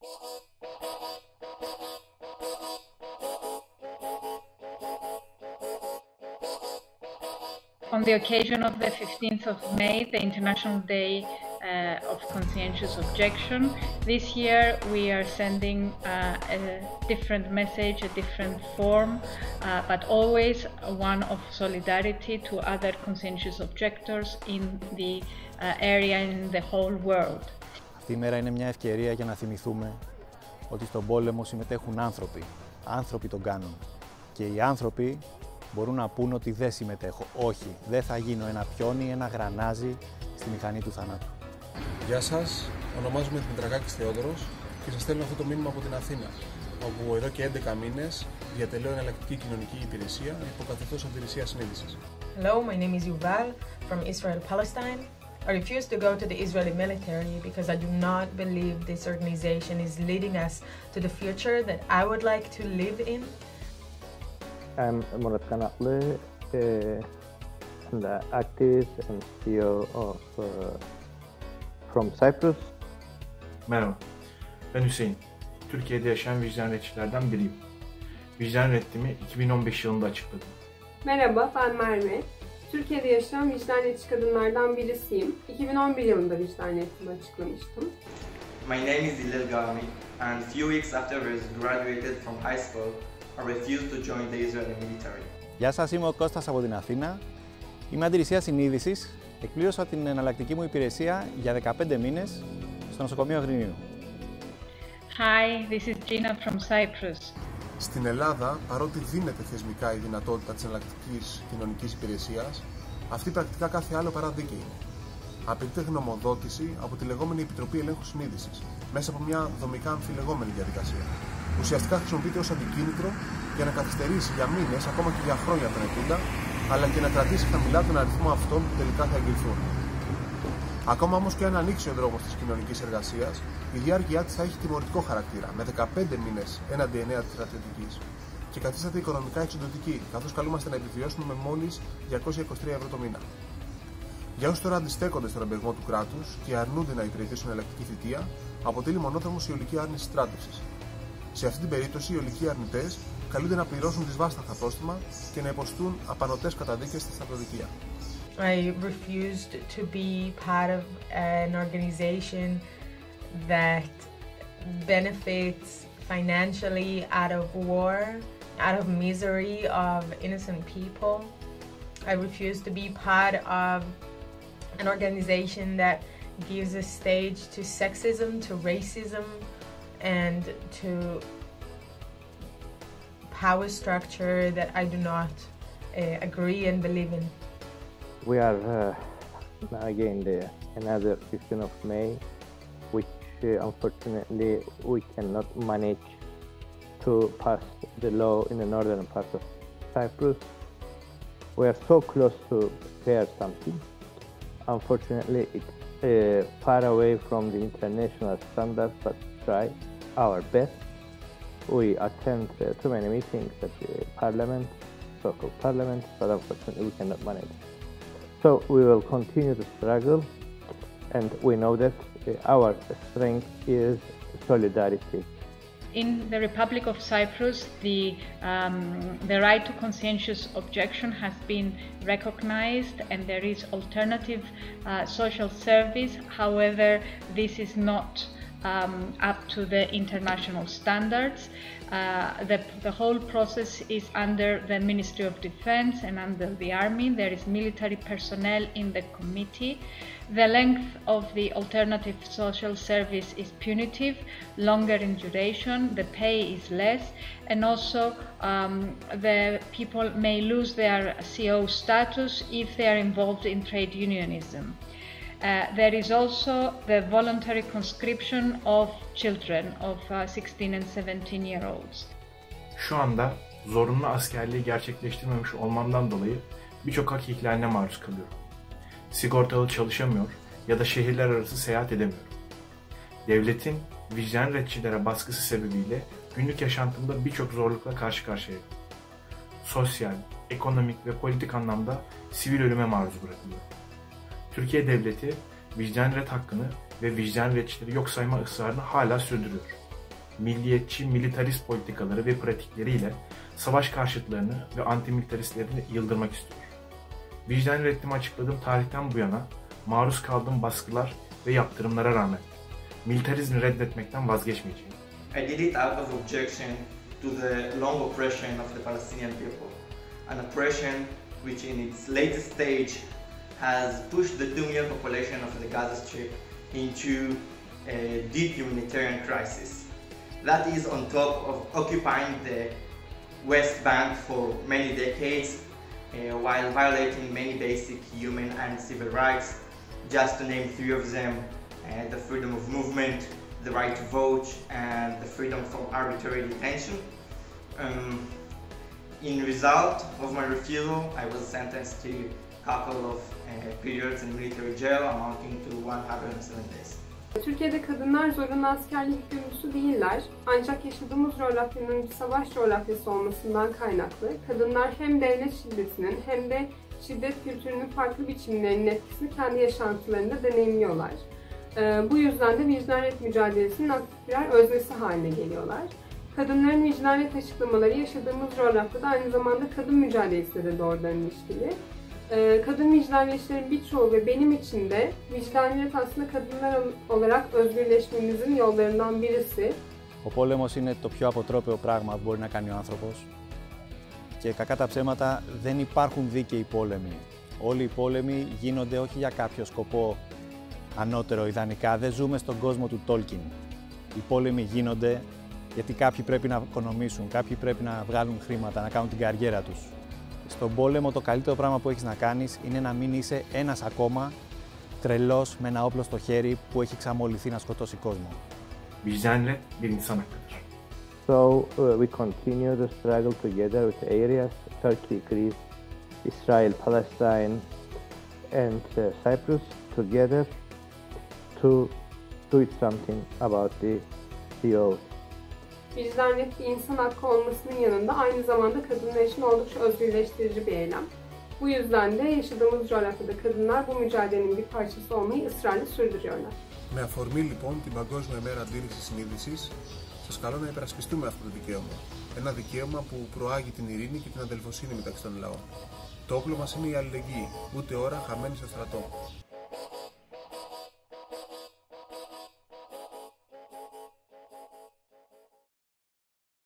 On the occasion of the 15th of May, the International Day of Conscientious Objection, this year we are sending a different message, a different form, but always one of solidarity to other conscientious objectors in the area, in the whole world. Αυτή η μέρα είναι μια ευκαιρία για να θυμηθούμε ότι στον πόλεμο συμμετέχουν άνθρωποι. Άνθρωποι τον κάνουν. Και οι άνθρωποι μπορούν να πούν ότι δεν συμμετέχω. Όχι, δεν θα γίνω ένα πιόνι, ένα γρανάζι στη μηχανή του θανάτου. Γεια σας, ονομάζομαι Δημητρακάκης Θεόδωρος και σας στέλνω αυτό το μήνυμα από την Αθήνα, όπου εδώ και 11 μήνες διατελώ εναλλακτική κοινωνική υπηρεσία υπό καθεστώς αντιρρησίας συνείδησης. Hello, my name is Yuval from Israel, Palestine. I refuse to go to the Israeli military because I do not believe this organization is leading us to the future that I would like to live in. I'm Murat Kanatlı, the activist and CEO of from Cyprus. Merhaba, ben Hüseyin. Türkiye'de yaşayan vicdan reddiçilerden biriyim. Vicdan reddimi 2015 yılında açıkladım. Merhaba, ben Merve. Türkiye'de yaşayan vicdan reddici kadınlardan birisiyim. 2011 yılında vicdan reddimi açıklamıştım. My name is Ilal Gami, and a few weeks after I graduated from high school, I refused to join the Israeli military. Γεια σας, είμαι ο Κώστας από την Αθήνα. Είμαι αντιρρησίας συνείδησης. Εκπλήρωσα την εναλλακτική μου υπηρεσία για 15 μήνες στο νοσοκομείο Αγρινίου. Hi, this is Gina from Cyprus. Στην Ελλάδα, παρότι δίνεται θεσμικά η δυνατότητα της εναλλακτικής κοινωνικής υπηρεσίας, αυτή πρακτικά κάθε άλλο παρά δίκαιη. Απαιτείται γνωμοδότηση από τη λεγόμενη Επιτροπή Ελέγχου Συνείδησης, μέσα από μια δομικά αμφιλεγόμενη διαδικασία. Ουσιαστικά χρησιμοποιείται ως αντικίνητρο για να καθυστερήσει για μήνες, ακόμα και για χρόνια τον ετούντα, αλλά και να κρατήσει χαμηλά τον αριθμό αυτών που τελικά θα εγκριθούν. Ακόμα όμως και αν ανοίξει ο δρόμος της κοινωνικής εργασίας, η διάρκεια της θα έχει τιμωρητικό χαρακτήρα, με 15 μήνες έναντι 9 της στρατιωτικής, και καθίσταται οικονομικά εξοντωτική, καθώς καλούμαστε να επιβιώσουμε με μόλις 223 ευρώ το μήνα. Για όσους τώρα αντιστέκονται στον εμπεγμό του κράτους και αρνούνται να υπηρετήσουν εναλλακτική θητεία, αποτελεί μονόδρομος η ολική άρνηση στράτευσης. Σε αυτή την περίπτωση, οι ολικοί αρνητές καλούνται να πληρώσουν δυσβάσταχτα πρόστιμα και να υποστούν απανωτές καταδίκες στη στρατοδικία. I refused to be part of an organization that benefits financially out of war, out of misery of innocent people. I refuse to be part of an organization that gives a stage to sexism, to racism, and to power structure that I do not agree and believe in. We are now again another 15th of May, which unfortunately we cannot manage to pass the law in the northern part of Cyprus. We are so close to prepare something. Unfortunately, it's far away from the international standards, but try our best. We attend too many meetings at the parliament, so-called parliament, but unfortunately we cannot manage. So we will continue to struggle, and we know that our strength is solidarity. In the Republic of Cyprus, the right to conscientious objection has been recognized, and there is alternative social service. However, this is not up to the international standards. The whole process is under the Ministry of Defense and under the Army. There is military personnel in the committee. The length of the alternative social service is punitive, longer in duration, the pay is less, and also the people may lose their CO status if they are involved in trade unionism. There is also the voluntary conscription of children of 16 and 17-year-olds. Şu anda zorunlu askerliği gerçekleştirmemiş olmamdan dolayı birçok hak ihlaline maruz kalıyorum. Sigortalı çalışamıyor ya da şehirler arası seyahat edemiyorum. Devletin vicdan reddiçilere baskısı sebebiyle günlük yaşantımda birçok zorlukla karşı karşıyayım. Sosyal, ekonomik ve politik anlamda sivil ölüme maruz bırakılıyorum. Türkiye devleti vicdan red hakkını ve vicdan reddiçileri yok sayma ısrarını hala sürdürüyor. milliyetçi, militarist politikaları ve pratikleriyle savaş karşıtlarını ve antimilitaristlerini yıldırmak istiyor. Vicdan reddimi açıkladığım tarihten bu yana maruz kaldığım baskılar ve yaptırımlara rağmen militarizmi reddetmekten vazgeçmeyeceğim. I did it out of objection to the long oppression of the Palestinian people, an oppression which in its latest stage has pushed the 2 million population of the Gaza Strip into a deep humanitarian crisis. That is on top of occupying the West Bank for many decades while violating many basic human and civil rights, just to name 3 of them, the freedom of movement, the right to vote, and the freedom from arbitrary detention. In result of my refusal, I was sentenced to a couple of periods in military jail amounting to 107 days. Türkiye'de kadınlar zorunlu askerlik yükümlüsü değiller. Ancak yaşadığımız coğrafyanın bir savaş coğrafyası olmasından kaynaklı kadınlar hem devlet şiddetinin hem de şiddet kültürünün farklı biçimlerinin etkisini kendi yaşantılarında deneyimliyorlar. Bu yüzden de vicdaniyet mücadelesinin aktif birer öznesi haline geliyorlar. Kadınların vicdaniyet açıklamaları yaşadığımız coğrafyada aynı zamanda kadın mücadelesiyle de doğrudan ilişkili. Kadın vicdaniyetçilerin birçoğu ve benim için de vicdaniyet aslında kadınlar olarak özgürleşmemizin yollarından birisi. Ο πόλεμος είναι το πιο αποτρόπαιο πράγμα που μπορεί να κάνει ο άνθρωπος και κακά τα ψέματα δεν υπάρχουν δίκαιοι πόλεμοι. Όλοι οι πόλεμοι γίνονται όχι για κάποιο σκοπό ανώτερο ιδανικά, δεν ζούμε στον κόσμο του Τόλκιν. Οι πόλεμοι γίνονται γιατί κάποιοι πρέπει να οικονομήσουν, κάποιοι πρέπει να βγάλουν χρήματα, να κάνουν την καριέρα τους. Στον πόλεμο το καλύτερο πράγμα που έχεις να κάνεις είναι να μην είσαι ένας ακόμα τρελός με ένα όπλο στο χέρι που έχει εξαμολυθεί να σκοτώσει κόσμο. Vicdaniyet bir insan hakkıdır. So we continue the struggle together with areas, Turkey, Greece, Israel, Palestine and Cyprus together to do something about the COs. Vicdaniyet bir insan hakkı olmasının yanında aynı zamanda kadınlar için oldukça özgürleştirici bir eylem. Bu yüzden de yaşadığımız coğrafyada kadınlar bu mücadelenin bir parçası olmayı ısrarla sürdürüyorlar. Με αφορμή λοιπόν την Παγκόσμια Μέρα Αντίληψης Συνείδησης, σας καλώ να υπερασπιστούμε αυτό το δικαίωμα. Ένα δικαίωμα που προάγει την ειρήνη και την αδελφοσύνη μεταξύ των λαών. Το όπλο μας είναι η αλληλεγγύη, ούτε ώρα χαμένη στο στρατό.